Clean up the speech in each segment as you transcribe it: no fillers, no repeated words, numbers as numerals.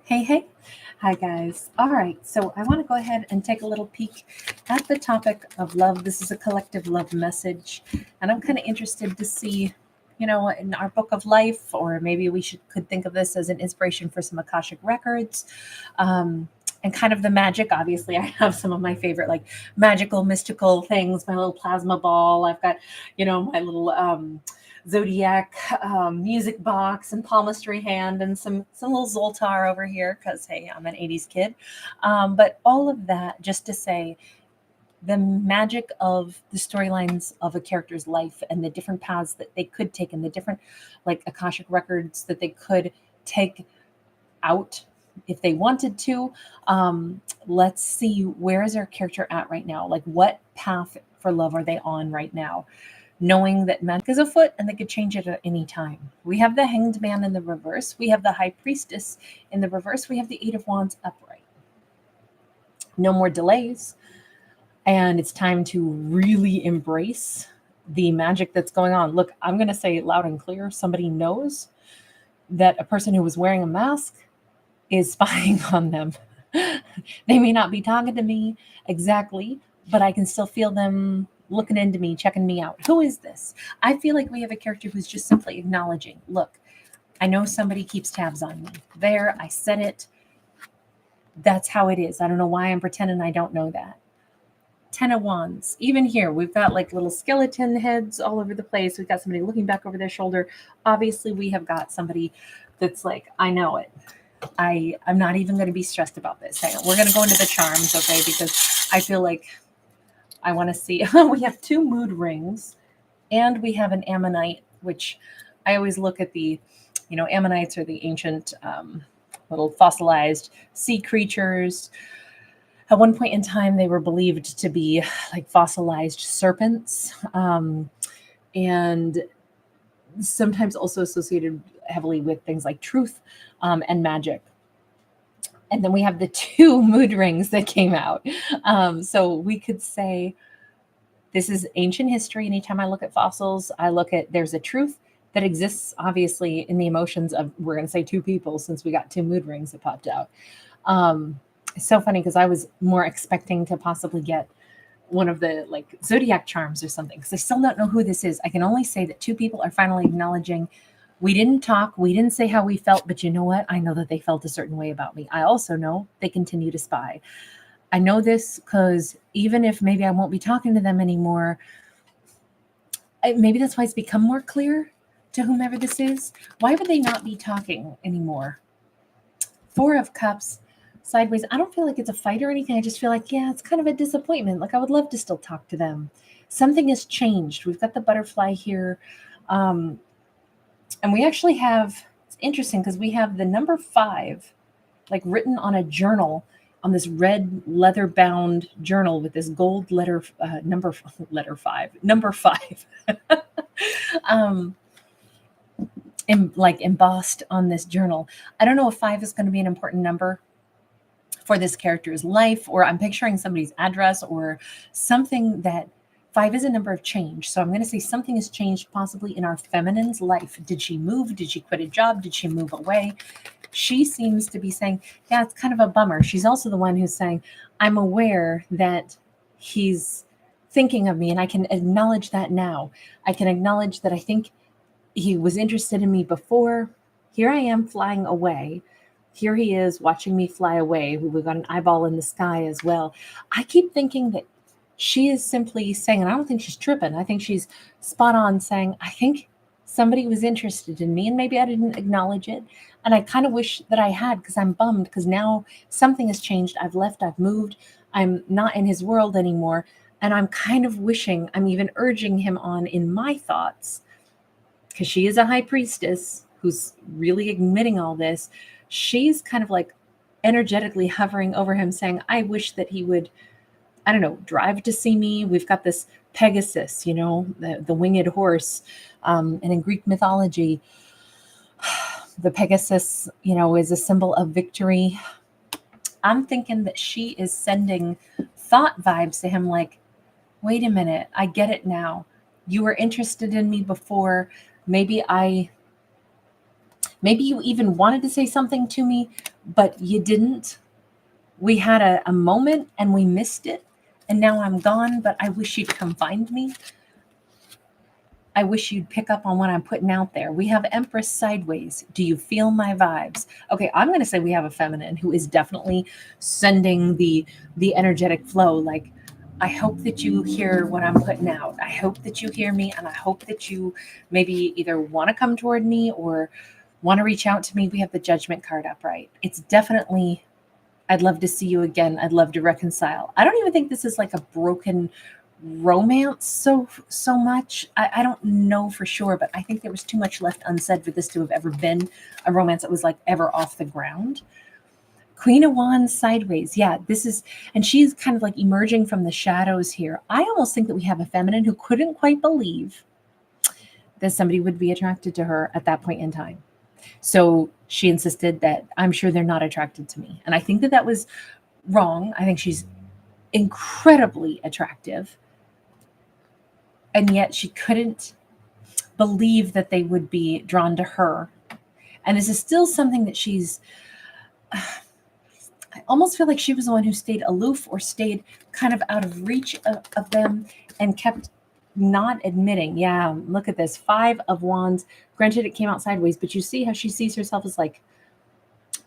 Hey, hey. Hi, guys. All right. So I want to go ahead and take a little peek at the topic of love. This is a collective love message. And I'm kind of interested to see, in our book of life, or maybe we could think of this as an inspiration for some Akashic records. And kind of the magic. Obviously, I have some of my favorite, like magical, mystical things. My little plasma ball. I've got, my little zodiac music box and palmistry hand and some little Zoltar over here because hey, I'm an 80s kid. But all of that just to say the magic of the storylines of a character's life and the different paths that they could take and the different like Akashic records that they could take out if they wanted to. Let's see, where is our character at right now? Like, what path for love are they on right now? Knowing that magic is afoot and they could change it at any time. We have the Hanged Man in the reverse. We have the High Priestess in the reverse. We have the Eight of Wands upright. No more delays. And it's time to really embrace the magic that's going on. Look, I'm going to say it loud and clear. Somebody knows that a person who was wearing a mask is spying on them. They may not be talking to me exactly, but I can still feel them looking into me, checking me out. Who is this? I feel like we have a character who's just simply acknowledging, look, I know somebody keeps tabs on me. There, I said it. That's how it is. I don't know why I'm pretending I don't know that. Ten of Wands. Even here, we've got like little skeleton heads all over the place. We've got somebody looking back over their shoulder. Obviously, we have got somebody that's like, I know it. I'm not even going to be stressed about this. Hang on. We're going to go into the charms, okay? Because I feel like I want to see. We have two mood rings, and we have an ammonite, which I always look at the, ammonites are the ancient little fossilized sea creatures. At one point in time, they were believed to be like fossilized serpents, and sometimes also associated heavily with things like truth and magic. And then we have the two mood rings that came out. So we could say this is ancient history. Anytime I look at fossils, I look at there's a truth that exists, obviously, in the emotions of, we're going to say two people since we got two mood rings that popped out. It's so funny because I was more expecting to possibly get one of the like zodiac charms or something because I still don't know who this is. I can only say that two people are finally acknowledging we didn't talk, we didn't say how we felt, but you know what? I know that they felt a certain way about me. I also know they continue to spy. I know this because even if maybe I won't be talking to them anymore, maybe that's why it's become more clear to whomever this is. Why would they not be talking anymore? Four of Cups, sideways. I don't feel like it's a fight or anything. I just feel like, yeah, it's kind of a disappointment. Like I would love to still talk to them. Something has changed. We've got the butterfly here. And we actually have, it's interesting because we have the number 5, like written on a journal, on this red leather bound journal with this gold letter, number 5, like embossed on this journal. I don't know if 5 is going to be an important number for this character's life, or I'm picturing somebody's address or something. That 5 is a number of change. So I'm going to say something has changed possibly in our feminine's life. Did she move? Did she quit a job? Did she move away? She seems to be saying, yeah, it's kind of a bummer. She's also the one who's saying, I'm aware that he's thinking of me and I can acknowledge that now. I can acknowledge that I think he was interested in me before. Here I am flying away. Here he is watching me fly away. We've got an eyeball in the sky as well. I keep thinking that she is simply saying, and I don't think she's tripping. I think she's spot on saying, I think somebody was interested in me and maybe I didn't acknowledge it. And I kind of wish that I had because I'm bummed because now something has changed. I've left, I've moved. I'm not in his world anymore. And I'm kind of wishing, I'm even urging him on in my thoughts, because she is a high priestess who's really admitting all this. She's kind of like energetically hovering over him saying, I wish that he would, I don't know, drive to see me. We've got this Pegasus, the winged horse. And in Greek mythology, the Pegasus, is a symbol of victory. I'm thinking that she is sending thought vibes to him like, wait a minute, I get it now. You were interested in me before. Maybe I Maybe you even wanted to say something to me, but you didn't. We had a moment and we missed it. And now I'm gone, but I wish you'd come find me. I wish you'd pick up on what I'm putting out there. We have Empress sideways. Do you feel my vibes? Okay, I'm going to say we have a feminine who is definitely sending the energetic flow. Like, I hope that you hear what I'm putting out. I hope that you hear me, and I hope that you maybe either want to come toward me or want to reach out to me. We have the Judgment card upright. It's definitely, I'd love to see you again. I'd love to reconcile. I don't even think this is like a broken romance so much. I don't know for sure, but I think there was too much left unsaid for this to have ever been a romance that was like ever off the ground. Queen of Wands sideways. Yeah, this is, and she's kind of like emerging from the shadows here. I almost think that we have a feminine who couldn't quite believe that somebody would be attracted to her at that point in time. So she insisted that I'm sure they're not attracted to me. And I think that that was wrong. I think she's incredibly attractive. And yet she couldn't believe that they would be drawn to her. And this is still something that she's, I almost feel like she was the one who stayed aloof or stayed kind of out of reach of them and kept not admitting. Yeah, look at this. 5 of Wands. Granted, it came out sideways, but you see how she sees herself as like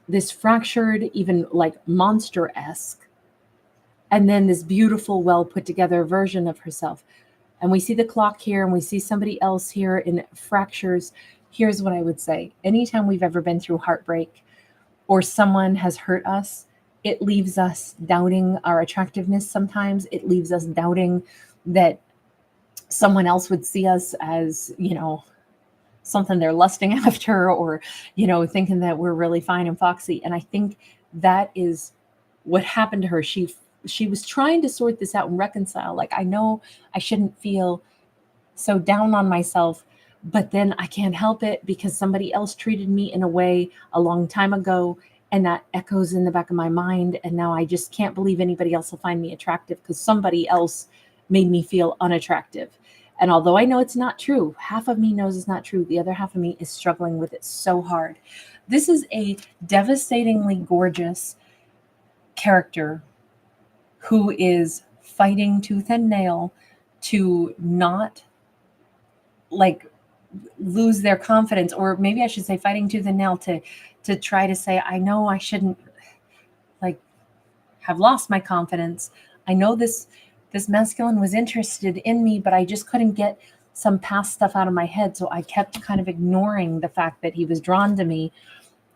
this fractured, even like monster-esque. And then this beautiful, well put together version of herself. And we see the clock here and we see somebody else here in fractures. Here's what I would say. Anytime we've ever been through heartbreak or someone has hurt us, it leaves us doubting our attractiveness sometimes. It leaves us doubting that someone else would see us as, you know, something they're lusting after, or, you know, thinking that we're really fine and foxy. And I think that is what happened to her. She was trying to sort this out and reconcile. Like, I know I shouldn't feel so down on myself, but then I can't help it because somebody else treated me in a way a long time ago. And that echoes in the back of my mind. And now I just can't believe anybody else will find me attractive because somebody else made me feel unattractive. And although I know it's not true, half of me knows it's not true. The other half of me is struggling with it so hard. This is a devastatingly gorgeous character who is fighting tooth and nail to not like lose their confidence, or maybe I should say fighting tooth and nail to try to say, I know I shouldn't like have lost my confidence. I know this masculine was interested in me, but I just couldn't get some past stuff out of my head. So I kept kind of ignoring the fact that he was drawn to me,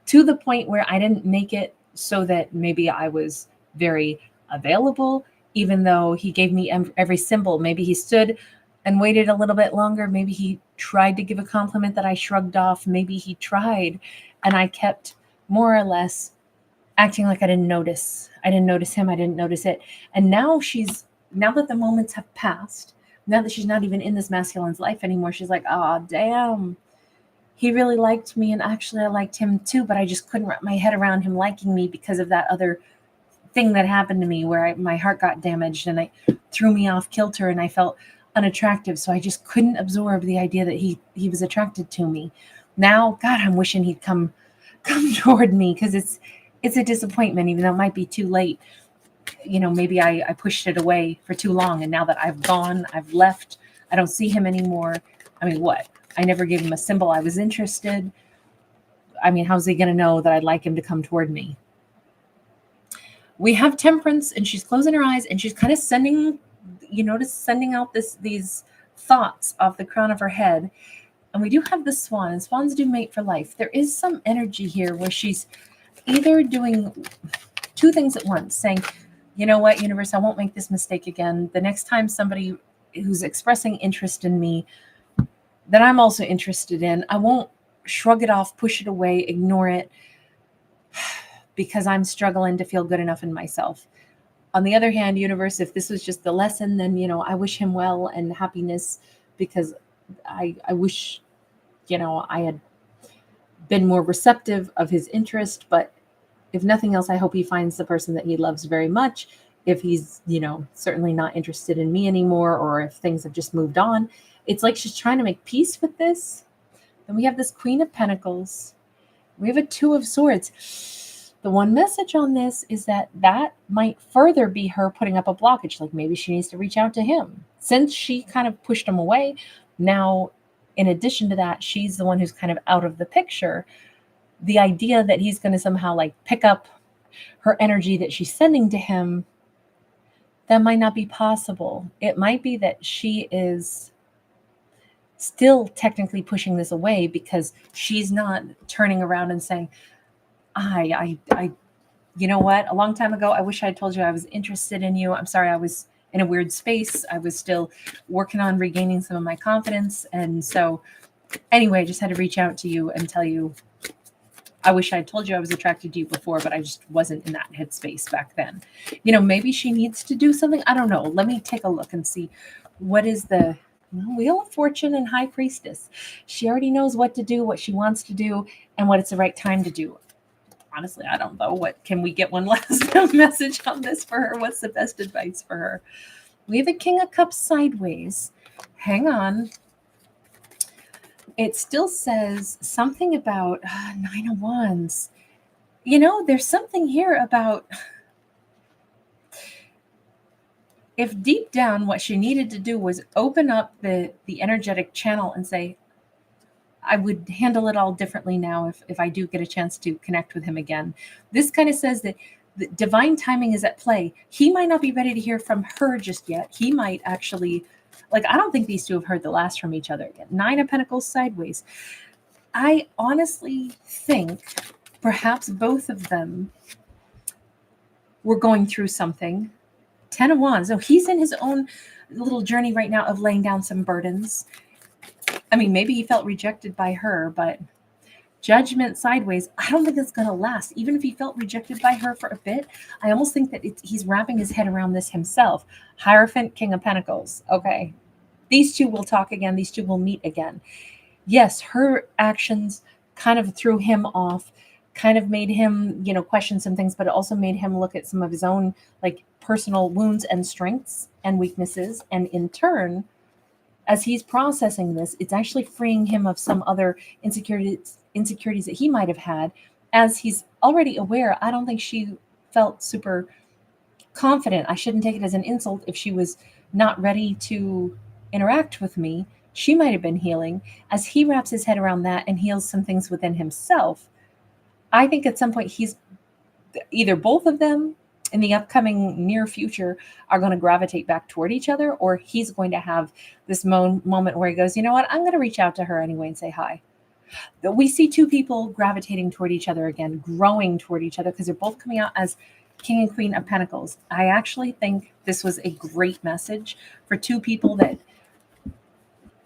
to the point where I didn't make it so that maybe I was very available, even though he gave me every symbol. Maybe he stood and waited a little bit longer. Maybe he tried to give a compliment that I shrugged off. Maybe he tried, and I kept more or less acting like I didn't notice. I didn't notice him. I didn't notice it. And now that the moments have passed, now that she's not even in this masculine's life anymore, she's like, oh, damn, he really liked me. And actually I liked him too, but I just couldn't wrap my head around him liking me because of that other thing that happened to me where my heart got damaged and I threw me off kilter and I felt unattractive. So I just couldn't absorb the idea that he was attracted to me. Now, God, I'm wishing he'd come toward me, because it's a disappointment, even though it might be too late. You know, maybe I pushed it away for too long. And now that I've gone, I've left, I don't see him anymore. I mean, what? I never gave him a symbol I was interested. I mean, how's he going to know that I'd like him to come toward me? We have Temperance, and she's closing her eyes and she's kind of sending out these thoughts off the crown of her head. And we do have the Swan, and swans do mate for life. There is some energy here where she's either doing two things at once, saying, you know what, universe, I won't make this mistake again. The next time somebody who's expressing interest in me that I'm also interested in, I won't shrug it off, push it away, ignore it, because I'm struggling to feel good enough in myself. On the other hand, universe, if this was just the lesson, then, you know, I wish him well and happiness, because I wish, you know, I had been more receptive of his interest. But if nothing else, I hope he finds the person that he loves very much. If he's, you know, certainly not interested in me anymore, or if things have just moved on. It's like she's trying to make peace with this. Then we have this Queen of Pentacles. We have a Two of Swords. The one message on this is that that might further be her putting up a blockage. Like maybe she needs to reach out to him. Since she kind of pushed him away, now, in addition to that, she's the one who's kind of out of the picture. The idea that he's going to somehow like pick up her energy that she's sending to him, that might not be possible. It might be that she is still technically pushing this away because she's not turning around and saying, I, you know what? A long time ago, I wish I had told you I was interested in you. I'm sorry, I was in a weird space. I was still working on regaining some of my confidence. And so anyway, I just had to reach out to you and tell you, I wish I had told you I was attracted to you before, but I just wasn't in that headspace back then. You know, maybe she needs to do something. I don't know. Let me take a look and see what is the Wheel of Fortune and High Priestess. She already knows what to do, what she wants to do, and what it's the right time to do. Honestly, I don't know. What can we get one last message on this for her? What's the best advice for her? We have a King of Cups sideways. Hang on. It still says something about Nine of Wands. You know, there's something here about if deep down what she needed to do was open up the energetic channel and say, I would handle it all differently now if I do get a chance to connect with him again. This kind of says that the divine timing is at play. He might not be ready to hear from her just yet. He might actually, like, I don't think these two have heard the last from each other again. Nine of Pentacles sideways. I honestly think perhaps both of them were going through something. 10 of Wands. So he's in his own little journey right now of laying down some burdens. I mean, maybe he felt rejected by her, but Judgment sideways, I don't think it's going to last. Even if he felt rejected by her for a bit, I almost think that he's wrapping his head around this himself. Hierophant, King of Pentacles. Okay. These two will talk again. These two will meet again. Yes, her actions kind of threw him off, kind of made him, question some things, but it also made him look at some of his own personal wounds and strengths and weaknesses. And in turn, as he's processing this, it's actually freeing him of some other insecurities that he might have had. As he's already aware, I don't think she felt super confident. I shouldn't take it as an insult if she was not ready to interact with me. She might have been healing. As he wraps his head around that and heals some things within himself, I think at some point he's either both of them in the upcoming near future are going to gravitate back toward each other, or he's going to have this moment where he goes, you know what, I'm going to reach out to her anyway and say hi. We see two people gravitating toward each other again, growing toward each other, because they're both coming out as King and Queen of Pentacles. I actually think this was a great message for two people that,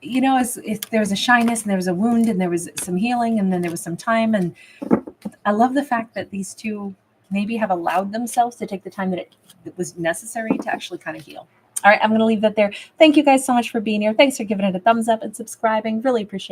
if there was a shyness and there was a wound and there was some healing and then there was some time. And I love the fact that these two maybe have allowed themselves to take the time that it was necessary to actually kind of heal. All right, I'm going to leave that there. Thank you guys so much for being here. Thanks for giving it a thumbs up and subscribing. Really appreciate it.